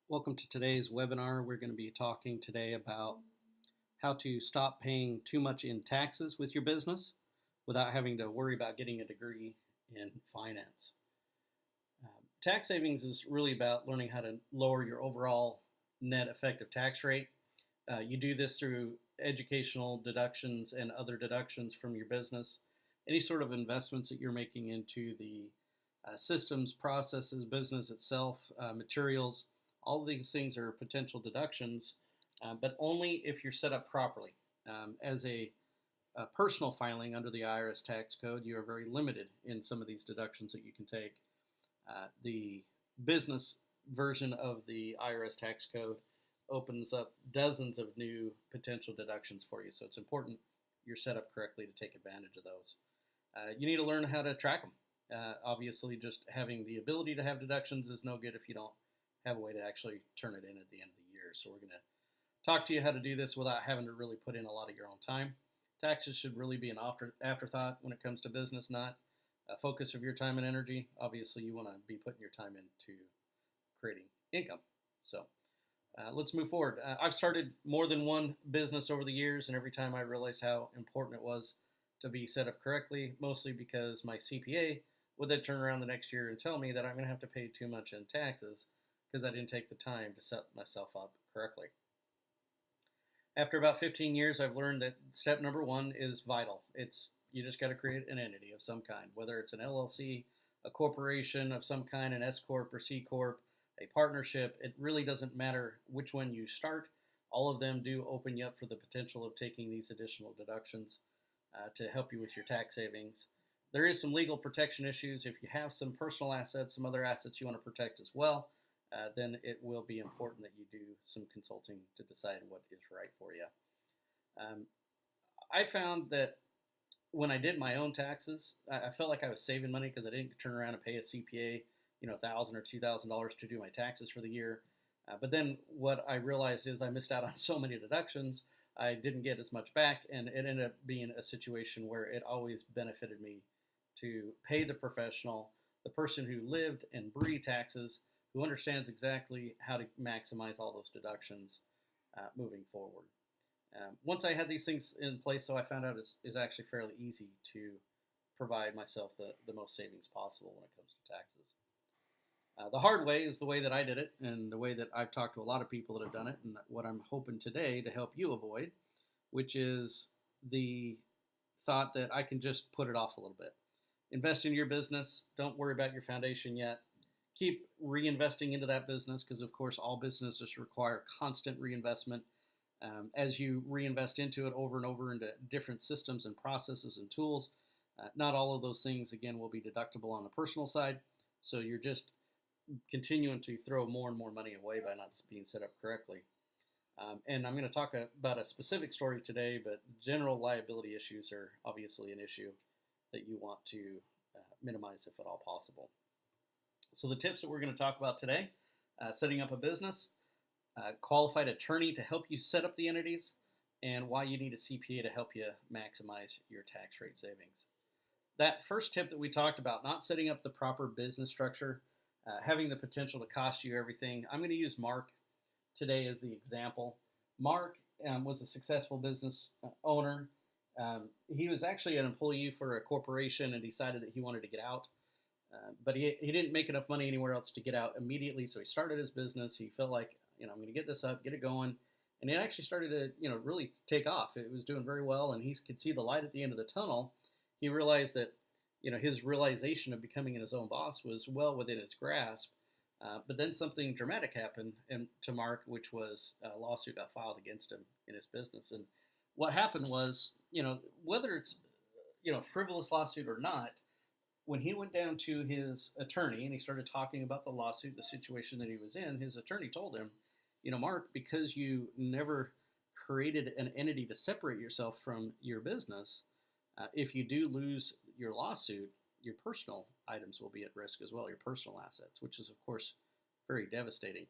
Welcome to today's webinar. We're going to be talking today about how to stop paying too much in taxes with your business without having to worry about getting a degree in finance. Tax savings is really about learning how to lower your overall net effective tax rate. You do this through educational deductions and other deductions from your business. Any sort of investments that you're making into the systems, processes, business itself, materials, all of these things are potential deductions, but only if you're set up properly. As a personal filing under the IRS tax code, you are very limited in some of these deductions that you can take. The business version of the IRS tax code opens up dozens of new potential deductions for you, so it's important you're set up correctly to take advantage of those. You need to learn how to track them. Obviously, just having the ability to have deductions is no good if you don't have a way to actually turn it in at the end of the year. So we're going to talk to you how to do this without having to really put in a lot of your own time. Taxes should really be an afterthought when it comes to business, not a focus of your time and energy. Obviously, you want to be putting your time into creating income. So let's move forward. I've started more than one business over the years, and every time I realized how important it was to be set up correctly, mostly because my CPA would then turn around the next year and tell me that I'm going to have to pay too much in taxes because I didn't take the time to set myself up correctly. After about 15 years, I've learned that step number one is vital. You just got to create an entity of some kind, whether it's an LLC, a corporation of some kind, an S Corp or C Corp, a partnership. It really doesn't matter which one you start. All of them do open you up for the potential of taking these additional deductions to help you with your tax savings. There is some legal protection issues. If you have some personal assets, some other assets you want to protect as well, then it will be important that you do some consulting to decide what is right for you. I found that when I did my own taxes, I felt like I was saving money because I didn't turn around and pay a CPA, $1,000 or $2,000 to do my taxes for the year. But then what I realized is I missed out on so many deductions. I didn't get as much back, and it ended up being a situation where it always benefited me to pay the professional, the person who lived and breathed taxes, who understands exactly how to maximize all those deductions moving forward. Once I had these things in place, so I found out it's actually fairly easy to provide myself the most savings possible when it comes to taxes. The hard way is the way that I did it, and the way that I've talked to a lot of people that have done it, and what I'm hoping today to help you avoid, which is the thought that I can just put it off a little bit. Invest in your business. Don't worry about your foundation yet. Keep reinvesting into that business because, of course, all businesses require constant reinvestment. As you reinvest into it over and over into different systems and processes and tools, not all of those things, again, will be deductible on the personal side. So you're just continuing to throw more and more money away by not being set up correctly. And I'm going to talk about a specific story today, but general liability issues are obviously an issue that you want to minimize if at all possible. So the tips that we're going to talk about today, setting up a business, qualified attorney to help you set up the entities, and why you need a CPA to help you maximize your tax rate savings. That first tip that we talked about, not setting up the proper business structure, having the potential to cost you everything. I'm going to use Mark today as the example. Mark was a successful business owner. He was actually an employee for a corporation and decided that he wanted to get out. But he didn't make enough money anywhere else to get out immediately, so he started his business. He felt like, I'm going to get this up, get it going, and it actually started to, really take off. It was doing very well, and he could see the light at the end of the tunnel. He realized that, his realization of becoming his own boss was well within his grasp. But then something dramatic happened to Mark, which was a lawsuit got filed against him in his business. And what happened was, whether it's, frivolous lawsuit or not, when he went down to his attorney and he started talking about the lawsuit, the situation that he was in, his attorney told him, Mark, because you never created an entity to separate yourself from your business, if you do lose your lawsuit, your personal items will be at risk as well, your personal assets, which is, of course, very devastating.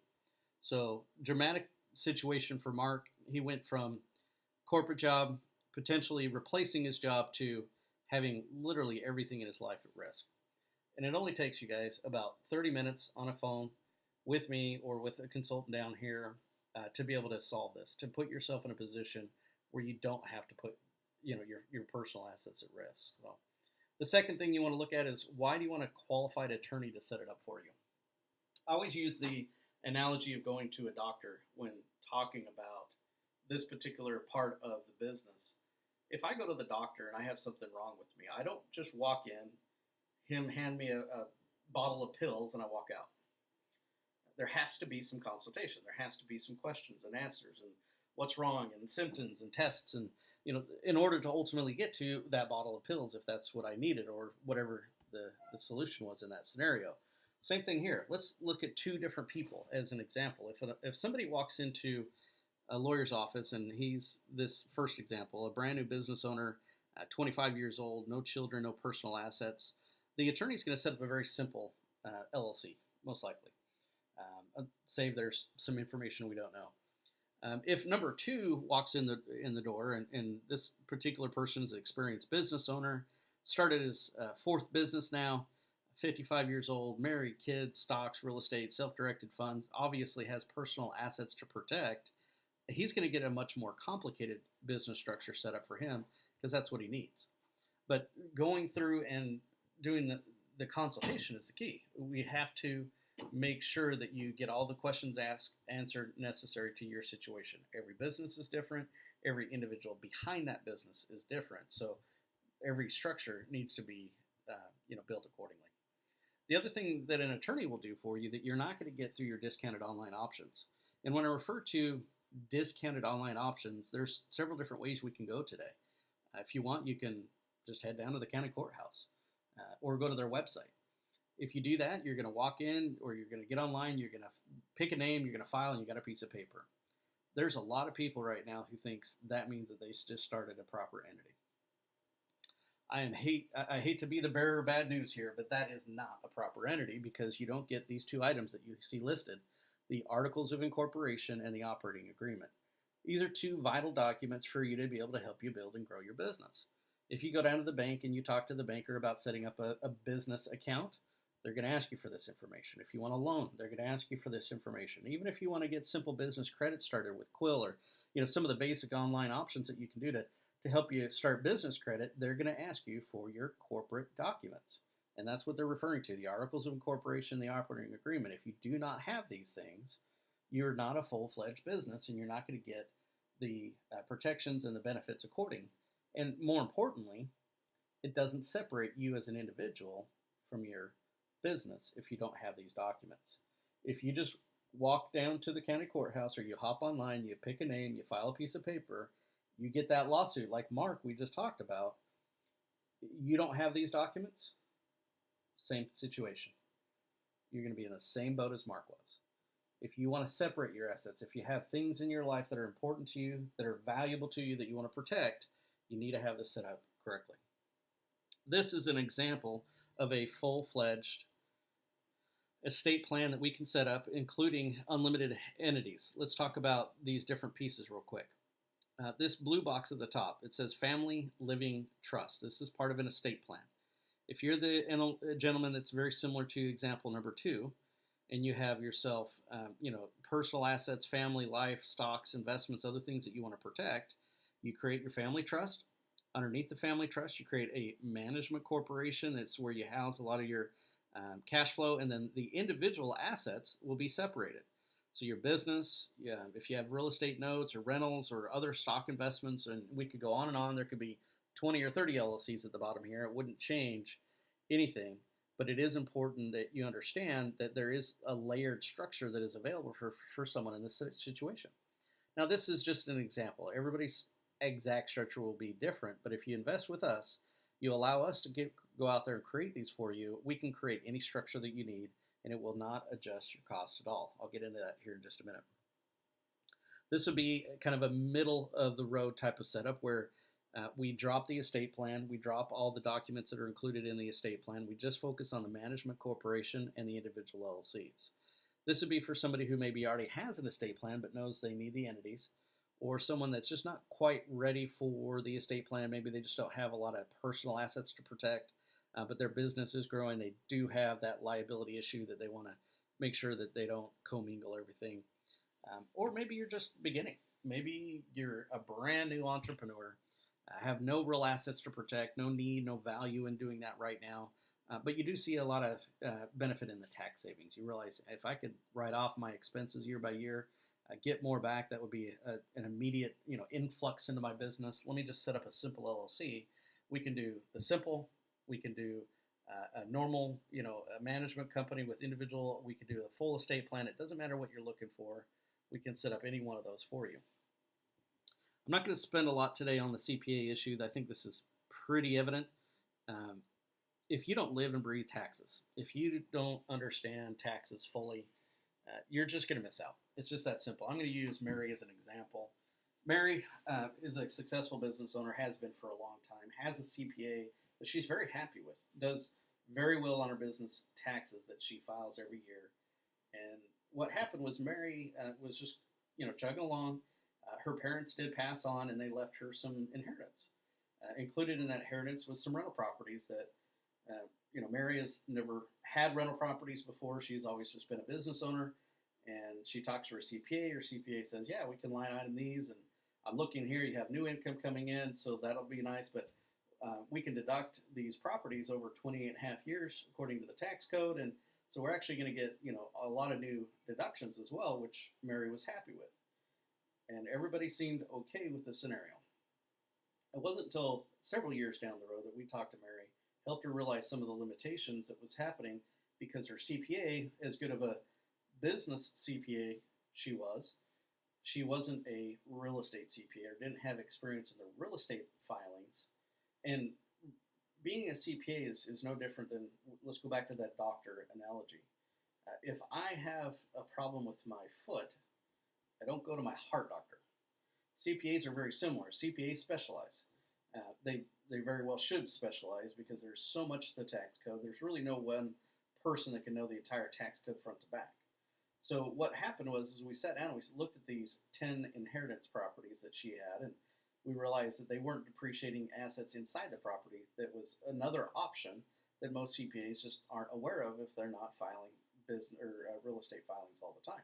So, dramatic situation for Mark. He went from corporate job, potentially replacing his job, to having literally everything in his life at risk. And it only takes you guys about 30 minutes on a phone with me or with a consultant down here to be able to solve this, to put yourself in a position where you don't have to put your personal assets at risk. Well, the second thing you want to look at is, why do you want a qualified attorney to set it up for you? I always use the analogy of going to a doctor when talking about this particular part of the business. If I go to the doctor and I have something wrong with me, I don't just walk in, him hand me a bottle of pills, and I walk out. There has to be some consultation. There has to be some questions and answers, and what's wrong, and symptoms and tests, and in order to ultimately get to that bottle of pills, if that's what I needed, or whatever the solution was in that scenario. Same thing here. Let's look at two different people as an example. If somebody walks into a lawyer's office, and he's this first example, a brand new business owner, 25 years old, no children, no personal assets, the attorney's going to set up a very simple LLC, most likely. Save there's some information we don't know. If number two walks in the door, and this particular person is an experienced business owner, started his fourth business now, 55 years old, married, kids, stocks, real estate, self-directed funds, obviously has personal assets to protect, he's going to get a much more complicated business structure set up for him, because that's what he needs. But going through and doing the consultation is the key. We have to make sure that you get all the questions answered necessary to your situation. Every business is different. Every individual behind that business is different. So every structure needs to be built accordingly. The other thing that an attorney will do for you that you're not going to get through your discounted online options. And when I refer to discounted online options, there's several different ways we can go today. If you want, you can just head down to the county courthouse or go to their website. If you do that, you're going to walk in, or you're going to get online, you're going to pick a name, you're going to file, and you got a piece of paper. There's a lot of people right now who thinks that means that they just started a proper entity. I hate to be the bearer of bad news here, but that is not a proper entity, because you don't get these two items that you see listed, the Articles of Incorporation and the Operating Agreement. These are two vital documents for you to be able to help you build and grow your business. If you go down to the bank and you talk to the banker about setting up a business account, they're going to ask you for this information. If you want a loan, they're going to ask you for this information. Even if you want to get simple business credit started with Quill, or some of the basic online options that you can do to help you start business credit, they're going to ask you for your corporate documents. And that's what they're referring to, the Articles of Incorporation, the Operating Agreement. If you do not have these things, you're not a full-fledged business, and you're not going to get the protections and the benefits according. And more importantly, it doesn't separate you as an individual from your business if you don't have these documents. If you just walk down to the county courthouse, or you hop online, you pick a name, you file a piece of paper, you get that lawsuit like Mark we just talked about, you don't have these documents, same situation. You're going to be in the same boat as Mark was. If you want to separate your assets, if you have things in your life that are important to you, that are valuable to you, that you want to protect, you need to have this set up correctly. This is an example of a full-fledged estate plan that we can set up, including unlimited entities. Let's talk about these different pieces real quick. This blue box at the top, it says Family Living Trust. This is part of an estate plan. If you're the gentleman that's very similar to example number 2, and you have yourself, personal assets, family life, stocks, investments, other things that you want to protect, you create your family trust. Underneath the family trust, you create a management corporation. It's where you house a lot of your cash flow, and then the individual assets will be separated. So your business, if you have real estate notes or rentals or other stock investments, and we could go on and on, there could be 20 or 30 LLCs at the bottom here. It wouldn't change anything, but it is important that you understand that there is a layered structure that is available for someone in this situation. Now, this is just an example. Everybody's exact structure will be different, but if you invest with us, you allow us to go out there and create these for you. We can create any structure that you need, and it will not adjust your cost at all. I'll get into that here in just a minute. This would be kind of a middle of the road type of setup where we drop the estate plan, we drop all the documents that are included in the estate plan, we just focus on the management corporation and the individual LLCs. This would be for somebody who maybe already has an estate plan but knows they need the entities, or someone that's just not quite ready for the estate plan. Maybe they just don't have a lot of personal assets to protect, but their business is growing. They do have that liability issue that they want make sure that they don't commingle everything. Or maybe you're just beginning. Maybe you're a brand new entrepreneur, have no real assets to protect, no need, no value in doing that right now. But you do see a lot of benefit in the tax savings. You realize if I could write off my expenses year by year, get more back, that would be an immediate influx into my business. Let me just set up a simple LLC. We can do the simple. We can do a normal, a management company with individual. We can do a full estate plan. It doesn't matter what you're looking for. We can set up any one of those for you. I'm not going to spend a lot today on the CPA issue. I think this is pretty evident. Um, if you don't live and breathe taxes, if you don't understand taxes fully, you're just going to miss out. It's just that simple. I'm going to use Mary as an example. Mary is a successful business owner, has been for a long time, has a CPA that she's very happy with, does very well on her business taxes that she files every year. And what happened was Mary was just, chugging along. Her parents did pass on, and they left her some inheritance. Included in that inheritance was some rental properties that, Mary has never had rental properties before. She's always just been a business owner. And she talks to her CPA. Her CPA says, yeah, we can line item these. And I'm looking here, you have new income coming in, so that'll be nice. But we can deduct these properties over 28 and a half years according to the tax code. And so we're actually going to get, a lot of new deductions as well, which Mary was happy with. And everybody seemed okay with the scenario. It wasn't until several years down the road that we talked to Mary, helped her realize some of the limitations that was happening because her CPA, as good of a business CPA she wasn't a real estate CPA or didn't have experience in the real estate filings. And being a CPA is no different than, let's go back to that doctor analogy. If I have a problem with my foot, I don't go to my heart doctor. CPAs are very similar. CPAs specialize. They very well should specialize because there's so much to the tax code. There's really no one person that can know the entire tax code front to back. So what happened was, as we sat down and we looked at these 10 inheritance properties that she had, and we realized that they weren't depreciating assets inside the property. That was another option that most CPAs just aren't aware of if they're not filing business or real estate filings all the time.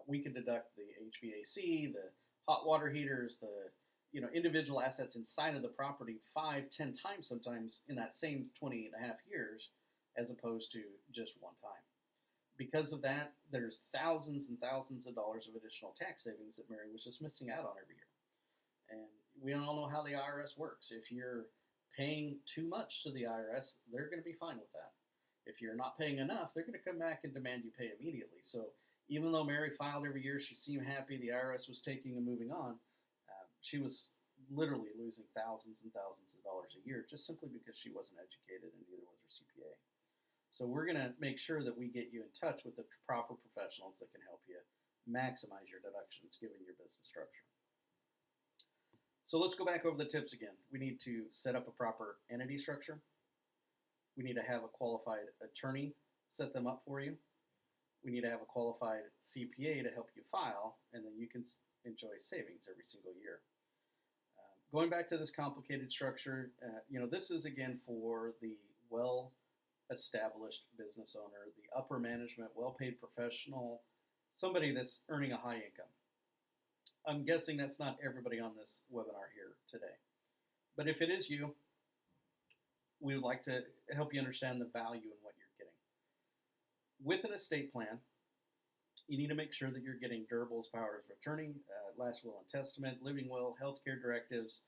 We could deduct the HVAC, the hot water heaters, the individual assets inside of the property 5, 10 times sometimes in that same 28 and a half years, as opposed to just one time. Because of that, there's thousands and thousands of dollars of additional tax savings that Mary was just missing out on every year. And we all know how the IRS works. If you're paying too much to the IRS, they're going to be fine with that. If you're not paying enough, they're going to come back and demand you pay immediately. So even though Mary filed every year, she seemed happy, the IRS was taking and moving on, she was literally losing thousands and thousands of dollars a year just simply because she wasn't educated and neither was her CPA. So we're going to make sure that we get you in touch with the proper professionals that can help you maximize your deductions given your business structure. So let's go back over the tips again. We need to set up a proper entity structure. We need to have a qualified attorney set them up for you. We need to have a qualified CPA to help you file, and then you can enjoy savings every single year. Going back to this complicated structure, this is again for the well-established business owner, the upper management, well-paid professional, somebody that's earning a high income. I'm guessing that's not everybody on this webinar here today. But if it is you, we would like to help you understand the value in what you're getting. With an estate plan, you need to make sure that you're getting durables, powers of attorney, last will and testament, living will, healthcare directives,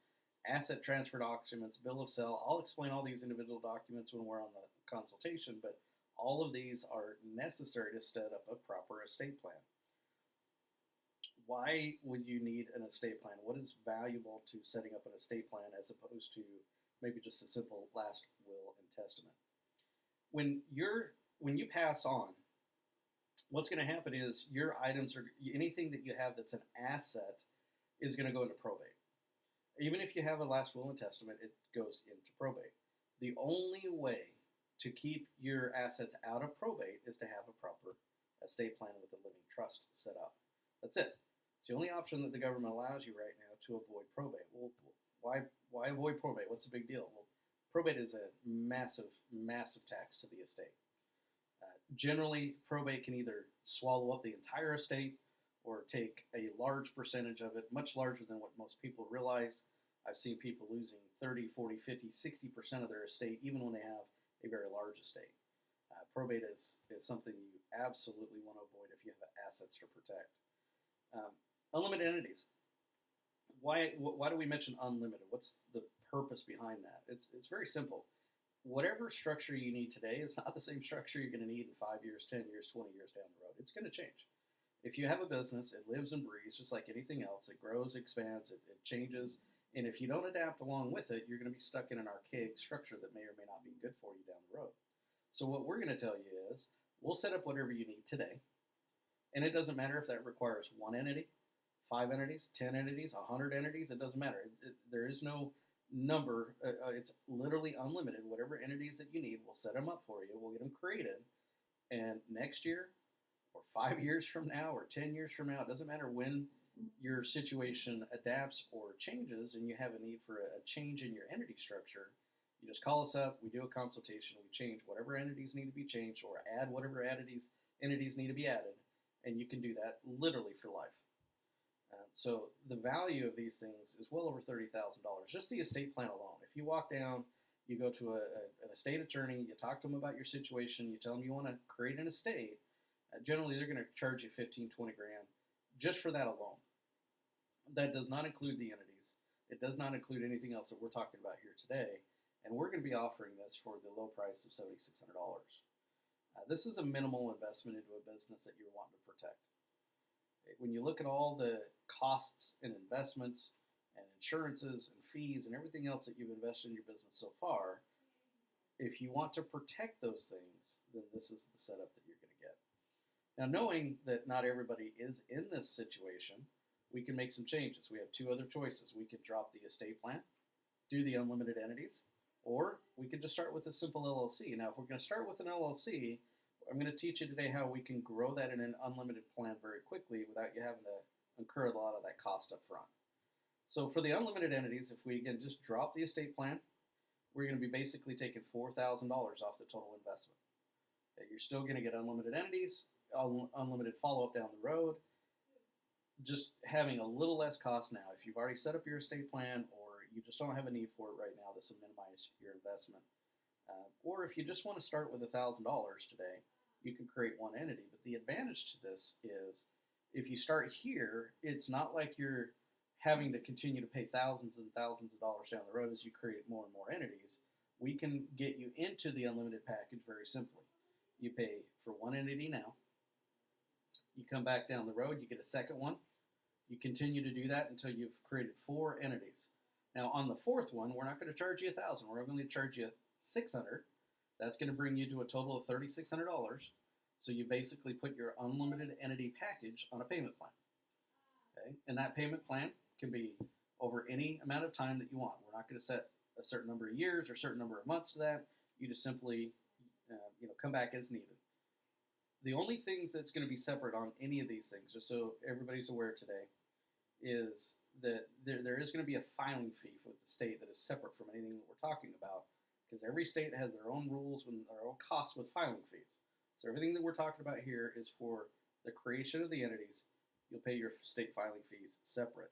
asset transfer documents, bill of sale. I'll explain all these individual documents when we're on the consultation, but all of these are necessary to set up a proper estate plan. Why would you need an estate plan? What is valuable to setting up an estate plan as opposed to maybe just a simple last will and testament? When you pass on, what's going to happen is your items or anything that you have that's an asset is going to go into probate. Even if you have a last will and testament, it goes into probate. The only way to keep your assets out of probate is to have a proper estate plan with a living trust set up. That's it. It's the only option that the government allows you right now to avoid probate. Well, why avoid probate? What's the big deal? Well, probate is a massive, massive tax to the estate. Generally, probate can either swallow up the entire estate or take a large percentage of it, much larger than what most people realize. I've seen people losing 30, 40, 50, 60% of their estate, even when they have a very large estate. Probate is something you absolutely want to avoid if you have assets to protect. Um, Unlimited entities. Why do we mention unlimited? What's the purpose behind that? It's very simple. Whatever structure you need today is not the same structure you're going to need in 5 years, 10 years, 20 years down the road. It's going to change. If you have a business, it lives and breathes just like anything else. It grows, expands, it changes, and if you don't adapt along with it, you're going to be stuck in an archaic structure that may or may not be good for you down the road. So what we're going to tell you is we'll set up whatever you need today, and it doesn't matter if that requires one entity, five entities, 10 entities, 100 entities. It doesn't matter. There is no number. It's literally unlimited. Whatever entities that you need, we'll set them up for you. We'll get them created, and next year, or 5 years from now, or 10 years from now, it doesn't matter when your situation adapts or changes, and you have a need for a change in your entity structure. You just call us up. We do a consultation. We change whatever entities need to be changed, or add whatever entities need to be added, and you can do that literally for life. So the value of these things is well over $30,000. Just the estate plan alone. If you walk down, you go to an estate attorney, you talk to them about your situation, you tell them you want to create an estate. Generally, they're going to charge you 15, 20 grand just for that alone. That does not include the entities. It does not include anything else that we're talking about here today. And we're going to be offering this for the low price of $7,600. This is a minimal investment into a business that you're wanting to protect. When you look at all the costs and investments and insurances and fees and everything else that you've invested in your business so far, if you want to protect those things, then this is the setup that you're going to get. Now, knowing that not everybody is in this situation, we can make some changes. We have two other choices. We can drop the estate plan, do the unlimited entities, or we can just start with a simple LLC. Now, if we're going to start with an LLC, I'm going to teach you today how we can grow that in an unlimited plan very quickly without you having to incur a lot of that cost up front. So for the unlimited entities, if we again just drop the estate plan, we're going to be basically taking $4,000 off the total investment. Okay, you're still going to get unlimited entities, unlimited follow-up down the road, just having a little less cost now. If you've already set up your estate plan or you just don't have a need for it right now, this will minimize your investment. Or if you just want to start with $1,000 today, you can create one entity. But the advantage to this is if you start here, it's not like you're having to continue to pay thousands and thousands of dollars down the road as you create more and more entities. We can get you into the unlimited package very simply. You pay for one entity now. You come back down the road, you get a second one. You continue to do that until you've created 4 entities. Now, on the fourth one, we're not going to charge you $1,000. We're going to charge you $600. That's going to bring you to a total of $3,600. So you basically put your unlimited entity package on a payment plan. Okay? And that payment plan can be over any amount of time that you want. We're not going to set a certain number of years or a certain number of months to that. You just simply come back as needed. The only things that's going to be separate on any of these things, just so everybody's aware today, is that there is going to be a filing fee with the state that is separate from anything that we're talking about, because every state has their own rules and their own costs with filing fees. So everything that we're talking about here is for the creation of the entities. You'll pay your state filing fees separate.